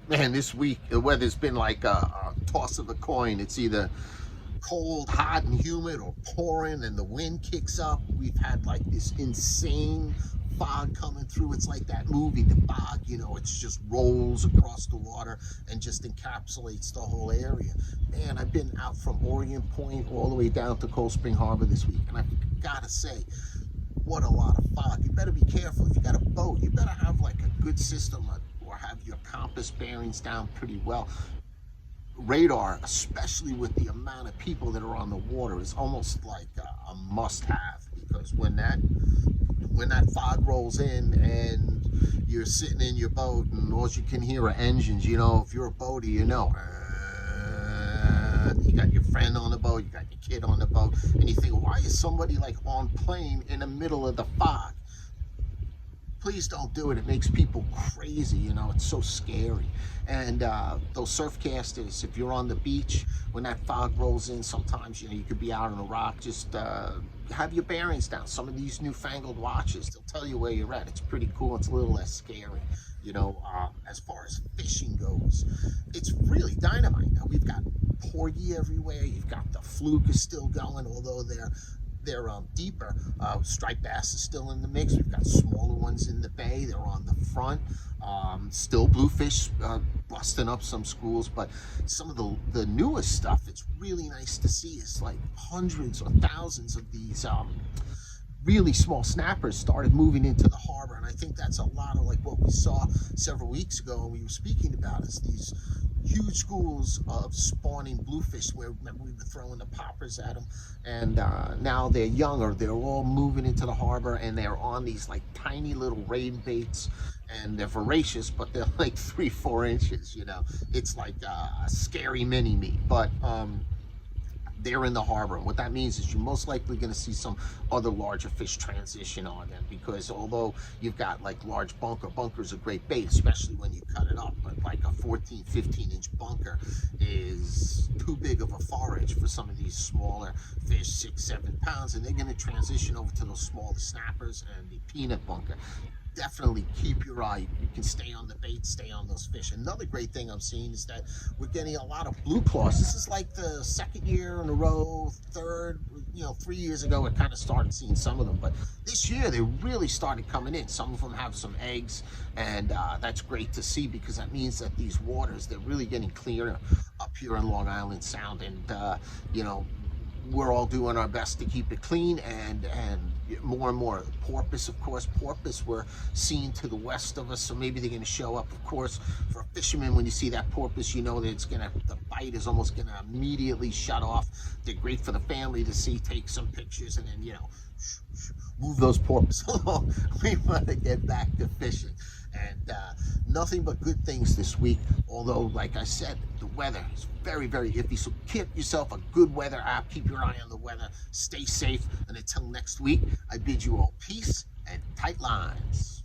Man, this week the weather's been like a toss of a coin. It's either cold, hot, and humid, or pouring, and the wind kicks up. We've had like this insane fog coming through. It's like that movie, The Fog. It just rolls across the water and just encapsulates the whole area. Man, I've been out from Orient Point all the way down to Cold Spring Harbor this week, and I've got to say, what a lot of fog. You better be careful. If you got a boat, you better have like a good system, or have your compass bearings down pretty well. Radar, especially with the amount of people that are on the water, is almost like a must-have, because when that fog rolls in and you're sitting in your boat and all you can hear are engines, if you're a boater, you got your friend on the boat, you got your kid on the boat, and you think, why is somebody like on plane in the middle of the fog? Please don't do it. It makes people crazy. It's so scary. And those surfcasters, if you're on the beach when that fog rolls in, sometimes you could be out on a rock. Just have your bearings down. Some of these newfangled watches, they'll tell you where you're at. It's pretty cool. It's a little less scary. As far as fishing goes, it's really dynamite. Now we've got porgy everywhere. You've got the fluke is still going, although they're deeper. Striped bass is still in the mix. We've got smaller ones in the bay. They're on the front. Still bluefish busting up some schools, but some of the newest stuff, it's really nice to see, is like hundreds or thousands of these really small snappers started moving into the harbor. And I think that's a lot of like what we saw several weeks ago and we were speaking about, is these huge schools of spawning bluefish, where remember we were throwing the poppers at them, and now they're younger, they're all moving into the harbor, and they're on these like tiny little rain baits, and they're voracious, but they're like 3-4 inches. It's like a scary mini me, but they're in the harbor. And what that means is you're most likely going to see some other larger fish transition on them, because although you've got like large bunkers are great bait, especially when you cut it up, but like a 14-15 inch bunker is too big of a forage for some of these smaller fish, 6-7 pounds, and they're going to transition over to those smaller snappers and the peanut bunker. Definitely keep your eye. You can stay on the bait, stay on those fish. Another great thing I'm seeing is that we're getting a lot of blue claws. This is like the second year in a row, third, 3 years ago we kind of started seeing some of them, but this year they really started coming in. Some of them have some eggs, and that's great to see, because that means that these waters, they're really getting clearer up here in Long Island Sound, and we're all doing our best to keep it clean, and more and more porpoise, of course. Porpoise were seen to the west of us, so maybe they're going to show up. Of course, for a fisherman, when you see that porpoise, you know that the bite is almost going to immediately shut off. They're great for the family to see, take some pictures, and then move those porpoise along. We want to get back to fishing, and nothing but good things this week. Although, like I said, the weather is very, very iffy. So get yourself a good weather app. Keep your eye on the weather. Stay safe. And until next week, I bid you all peace and tight lines.